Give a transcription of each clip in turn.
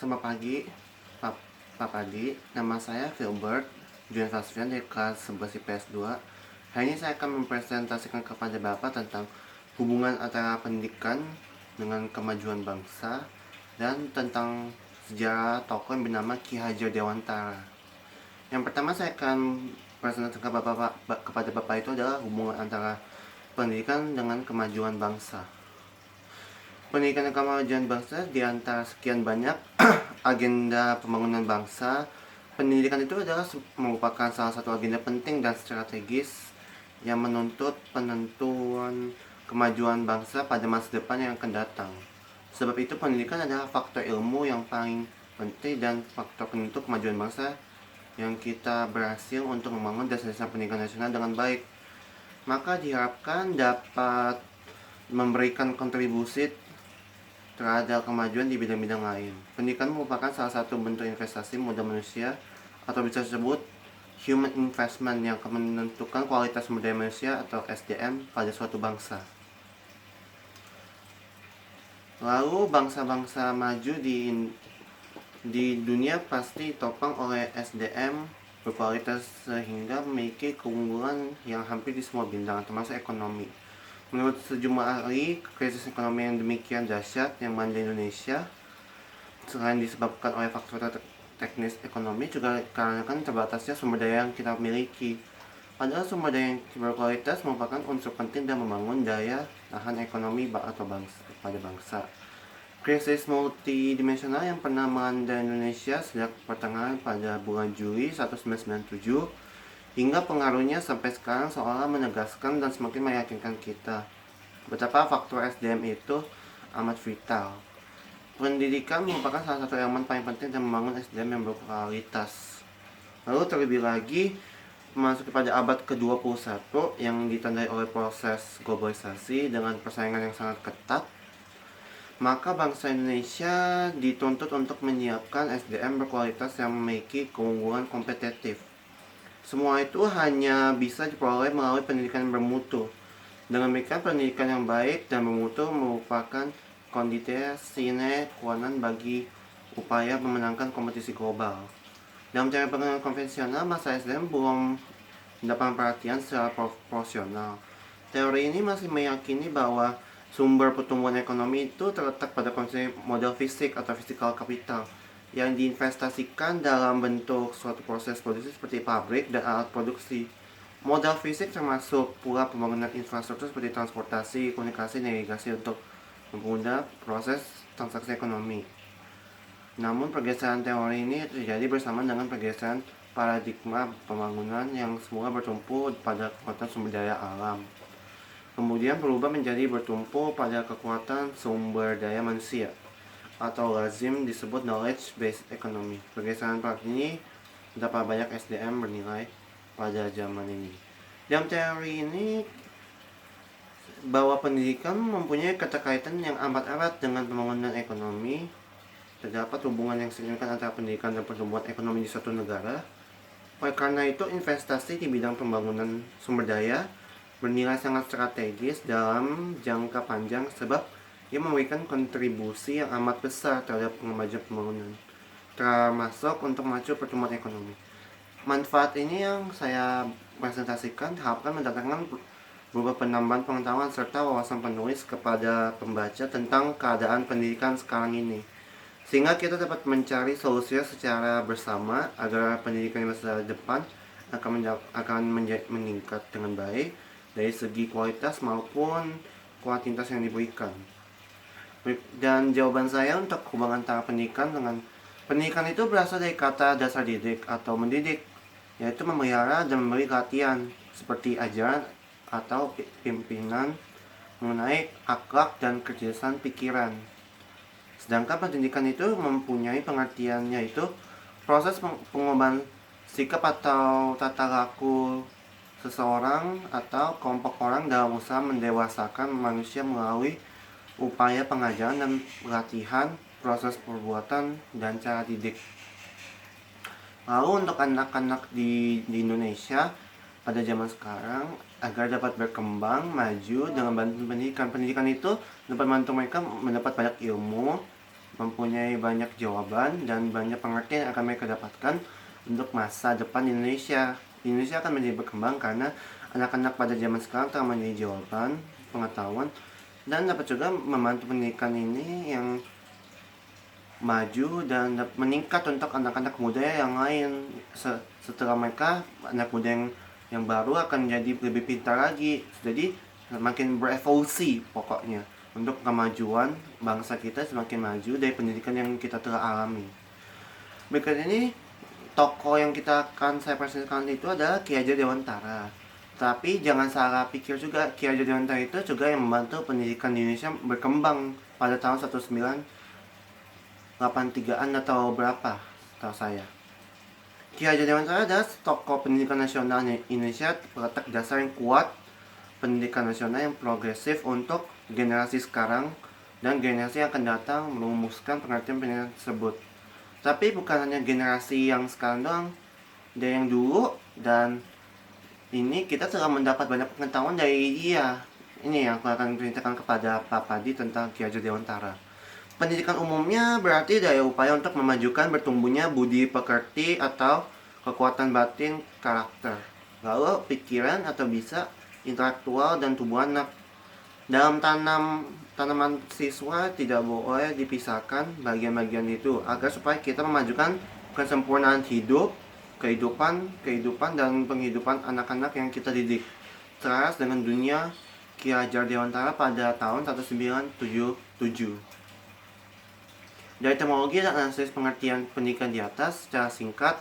Selamat pagi, Pak Padi. Nama saya Filbert, Julian Fasrian dari kelas 11 IPS 2. Hari ini saya akan mempresentasikan kepada Bapak tentang hubungan antara pendidikan dengan kemajuan bangsa dan tentang sejarah tokoh yang bernama Ki Hajar Dewantara. Yang pertama saya akan presentasikan kepada Bapak itu adalah hubungan antara pendidikan dengan kemajuan bangsa. Pendidikan dan kemajuan bangsa di antara sekian banyak agenda pembangunan bangsa, pendidikan itu adalah merupakan salah satu agenda penting dan strategis yang menuntut penentuan kemajuan bangsa pada masa depan yang akan datang. Sebab itu pendidikan adalah faktor ilmu yang paling penting dan faktor penentu kemajuan bangsa yang kita berhasil untuk membangun dasar-dasar pendidikan nasional dengan baik. Maka diharapkan dapat memberikan kontribusi terhadap kemajuan di bidang-bidang lain. Pendidikan merupakan salah satu bentuk investasi modal manusia atau bisa disebut human investment yang akan menentukan kualitas sumber daya manusia atau SDM pada suatu bangsa. Lalu bangsa-bangsa maju di dunia pasti topang oleh SDM berkualitas sehingga memiliki keunggulan yang hampir di semua bidang termasuk ekonomi. Menurut sejumlah ahli, krisis ekonomi yang demikian dahsyat yang melanda Indonesia selain disebabkan oleh faktor teknis ekonomi juga karena terbatasnya sumber daya yang kita miliki. Padahal sumber daya yang berkualitas merupakan unsur penting dalam membangun daya tahan ekonomi atau pada bangsa. Krisis multidimensional yang pernah melanda Indonesia sejak pertengahan pada bulan Juli 1997 hingga pengaruhnya sampai sekarang seolah menegaskan dan semakin meyakinkan kita betapa faktor SDM itu amat vital. Pendidikan merupakan salah satu elemen paling penting dalam membangun SDM yang berkualitas. Lalu terlebih lagi masuk kepada abad ke-21 yang ditandai oleh proses globalisasi dengan persaingan yang sangat ketat, maka bangsa Indonesia dituntut untuk menyiapkan SDM berkualitas yang memiliki keunggulan kompetitif. Semua itu hanya bisa diperoleh melalui pendidikan yang bermutu. Dengan demikian, pendidikan yang baik dan bermutu merupakan kondisi sine qua non bagi upaya memenangkan kompetisi global. Dalam cara pengembangan konvensional, masa SDM belum mendapatkan perhatian secara proporsional. Teori ini masih meyakini bahwa sumber pertumbuhan ekonomi itu terletak pada konsep modal fisik atau physical capital yang diinvestasikan dalam bentuk suatu proses produksi seperti pabrik dan alat produksi. Modal fisik termasuk pula pembangunan infrastruktur seperti transportasi, komunikasi, navigasi untuk mempermudah proses transaksi ekonomi. Namun pergeseran teori ini terjadi bersama dengan pergeseran paradigma pembangunan yang semula bertumpu pada kekuatan sumber daya alam, kemudian berubah menjadi bertumpu pada kekuatan sumber daya manusia atau lazim disebut knowledge based economy. Pergeseran paradigma ini dapat banyak SDM bernilai pada zaman ini. Dalam teori ini bahwa pendidikan mempunyai keterkaitan yang amat erat dengan pembangunan ekonomi. Terdapat hubungan yang signifikan antara pendidikan dan pertumbuhan ekonomi di suatu negara. Oleh karena itu, investasi di bidang pembangunan sumber daya bernilai sangat strategis dalam jangka panjang sebab ia memberikan kontribusi yang amat besar terhadap kemajuan pembangunan, termasuk untuk memacu pertumbuhan ekonomi. Manfaat ini yang saya presentasikan diharapkan mendatangkan berupa penambahan pengetahuan serta wawasan penulis kepada pembaca tentang keadaan pendidikan sekarang ini, sehingga kita dapat mencari solusinya secara bersama agar pendidikan di masa depan akan meningkat dengan baik dari segi kualitas maupun kuantitas yang diberikan. Dan jawaban saya untuk hubungan antara pendidikan itu berasal dari kata dasar didik atau mendidik, yaitu memelihara dan memberi latihan seperti ajaran atau pimpinan mengenai akhlak dan kecerdasan pikiran. Sedangkan pendidikan itu mempunyai pengertiannya itu proses pengubahan sikap atau tata laku seseorang atau kelompok orang dalam usaha mendewasakan manusia melalui upaya pengajaran dan latihan, proses perbuatan, dan cara didik. Lalu untuk anak-anak di Indonesia pada zaman sekarang agar dapat berkembang maju dengan bantuan pendidikan itu dapat membantu mereka mendapat banyak ilmu mempunyai banyak jawaban dan banyak pengertian yang akan mereka dapatkan untuk masa depan Indonesia. Indonesia akan menjadi berkembang karena anak-anak pada zaman sekarang telah menjadi jawaban, pengetahuan, dan dapat juga membantu pendidikan ini yang maju dan meningkat untuk anak-anak muda yang lain. Setelah mereka, anak muda yang baru akan menjadi lebih pintar lagi, jadi semakin berevolusi pokoknya untuk kemajuan bangsa kita semakin maju dari pendidikan yang kita telah alami. Berikut ini tokoh yang saya presentasikan itu adalah Ki Hajar Dewantara. Tapi jangan salah pikir juga, Ki Hajar Dewantara itu juga yang membantu pendidikan di Indonesia berkembang pada tahun 1983-an atau berapa, tahu saya. Ki Hajar Dewantara adalah tokoh pendidikan nasional Indonesia, peletak dasar yang kuat pendidikan nasional yang progresif untuk generasi sekarang dan generasi yang akan datang, merumuskan pengertian pendidikan tersebut. Tapi bukan hanya generasi yang sekarang doang, dari yang dulu, dan ini kita telah mendapat banyak pengetahuan dari dia. Ini yang aku akan ceritakan kepada Pak Padi tentang Ki Hajar Dewantara. Pendidikan umumnya berarti dari upaya untuk memajukan bertumbuhnya budi pekerti atau kekuatan batin karakter, lalu pikiran atau bisa intelektual dan tubuh anak. Dalam tanaman siswa tidak boleh dipisahkan bagian-bagian itu agar supaya kita memajukan kesempurnaan kehidupan dan penghidupan anak-anak yang kita didik. Selaras dengan dunia Ki Hajar Dewantara pada tahun 1977. Dari etimologi dan analisis pengertian pendidikan di atas, secara singkat,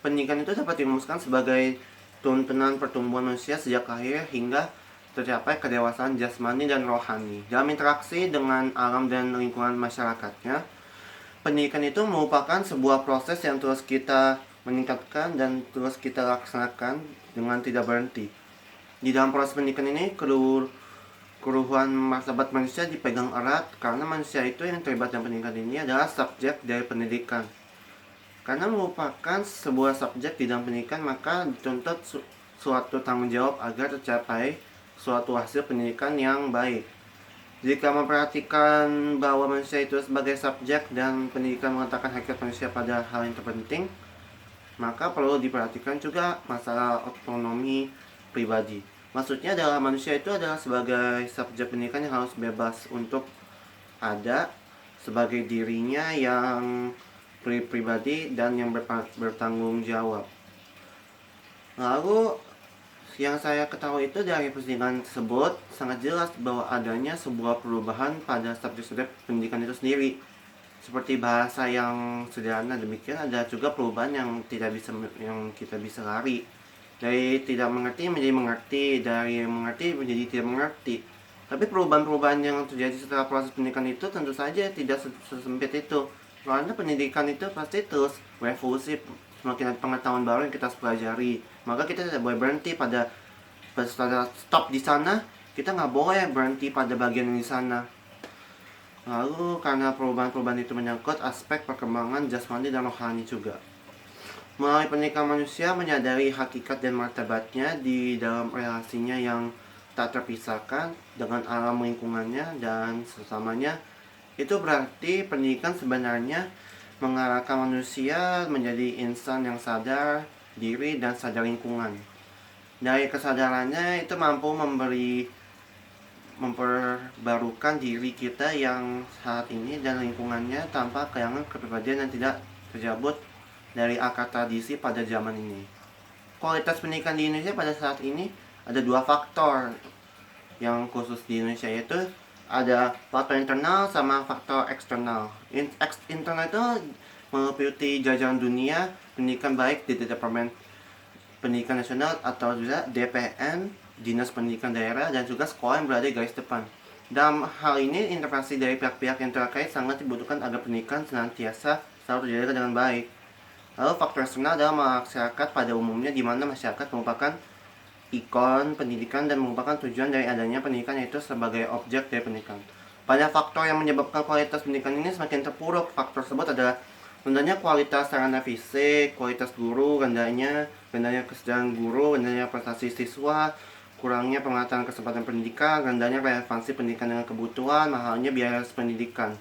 pendidikan itu dapat dirumuskan sebagai tuntunan pertumbuhan manusia sejak lahir hingga tercapai kedewasaan jasmani dan rohani. Dalam interaksi dengan alam dan lingkungan masyarakatnya, pendidikan itu merupakan sebuah proses yang terus kita meningkatkan dan terus kita laksanakan dengan tidak berhenti. Di dalam proses pendidikan ini, keruhuan martabat manusia dipegang erat karena manusia itu yang terlibat dalam pendidikan ini adalah subjek dari pendidikan. Karena merupakan sebuah subjek di dalam pendidikan, maka dituntut suatu tanggung jawab agar tercapai suatu hasil pendidikan yang baik. Jika memperhatikan bahwa manusia itu sebagai subjek dan pendidikan mengatakan hakikat manusia pada hal yang terpenting, maka perlu diperhatikan juga masalah otonomi pribadi. Maksudnya adalah manusia itu adalah sebagai subjek pendidikan yang harus bebas untuk ada sebagai dirinya yang pribadi dan yang bertanggung jawab. Lalu yang saya ketahui itu dari persidangan tersebut sangat jelas bahwa adanya sebuah perubahan pada subjek-subjek pendidikan itu sendiri. Seperti bahasa yang sederhana, demikian ada juga perubahan yang kita bisa lari dari tidak mengerti menjadi mengerti, dari mengerti menjadi tidak mengerti. Tapi perubahan-perubahan yang terjadi setelah proses pendidikan itu tentu saja tidak sesempit itu. Karena pendidikan itu pasti terus berevolusi, semakin ada pengetahuan baru yang kita pelajari. Maka kita tidak boleh berhenti pada stop di sana, kita nggak boleh berhenti pada bagian di sana. Lalu karena perubahan-perubahan itu menyangkut aspek perkembangan jasmani dan rohani juga. Melalui pendidikan manusia menyadari hakikat dan martabatnya di dalam relasinya yang tak terpisahkan dengan alam lingkungannya dan sesamanya. Itu berarti pendidikan sebenarnya mengarahkan manusia menjadi insan yang sadar diri dan sadar lingkungan. Dari kesadarannya itu mampu memperbarukan diri kita yang saat ini dan lingkungannya tanpa kehilangan kepribadian yang tidak terjabut dari akar tradisi pada zaman ini. Kualitas pendidikan di Indonesia pada saat ini ada dua faktor yang khusus di Indonesia, yaitu ada faktor internal sama faktor eksternal. Internal itu meliputi jajaran dunia pendidikan baik di Departemen Pendidikan Nasional atau juga DPN, Dinas Pendidikan Daerah, dan juga sekolah yang berada di garis depan. Dalam hal ini, intervensi dari pihak-pihak yang terkait sangat dibutuhkan agar pendidikan senantiasa selalu terjaga dengan baik. Lalu faktor eksternal adalah masyarakat pada umumnya, di mana masyarakat merupakan ikon pendidikan dan merupakan tujuan dari adanya pendidikan, yaitu sebagai objek dari pendidikan. Pada faktor yang menyebabkan kualitas pendidikan ini semakin terpuruk, faktor tersebut adalah rendahnya kualitas sarana fisik, kualitas guru, rendahnya kesadaran guru, rendahnya prestasi siswa, kurangnya pengetahuan kesempatan pendidikan, rendahnya relevansi pendidikan dengan kebutuhan, mahalnya biaya pendidikan.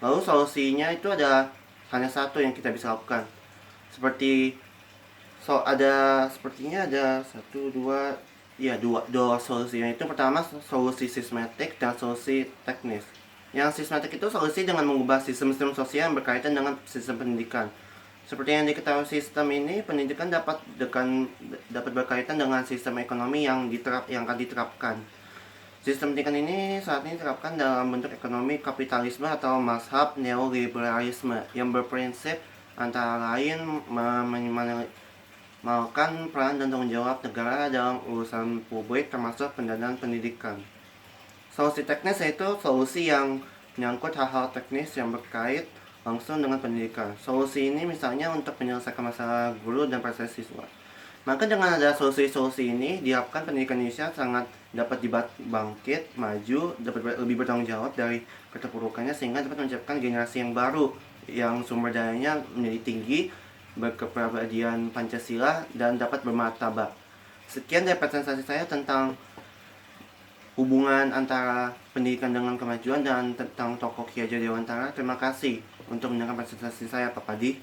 Lalu solusinya itu ada hanya satu yang kita bisa lakukan. Seperti sepertinya ada satu dua, ya dua solusinya. Itu pertama solusi sistematik dan solusi teknis. Yang sistematik itu solusi dengan mengubah sistem-sistem sosial yang berkaitan dengan sistem pendidikan. Seperti yang diketahui, sistem ini pendidikan dapat berkaitan dengan sistem ekonomi yang akan diterapkan. Sistem pendidikan ini saat ini diterapkan dalam bentuk ekonomi kapitalisme atau mazhab neoliberalisme yang berprinsip antara lain meminimalkan peran dan tanggung jawab negara dalam urusan publik termasuk pendanaan pendidikan. Solusi teknis yaitu solusi yang menyangkut hal-hal teknis yang berkait langsung dengan pendidikan. Solusi ini misalnya untuk menyelesaikan masalah guru dan proses siswa. Maka dengan ada solusi-solusi ini, diharapkan pendidikan Indonesia sangat dapat bangkit, maju, dapat lebih bertanggung jawab dari keterpurukannya, sehingga dapat menciptakan generasi yang baru yang sumber dayanya menjadi tinggi, berkepribadian Pancasila, dan dapat bermartabat. Sekian dari presentasi saya tentang hubungan antara pendidikan dengan kemajuan dan tentang tokoh Ki Hajar Dewantara. Terima kasih untuk mendengarkan presentasi saya, Pak Padi.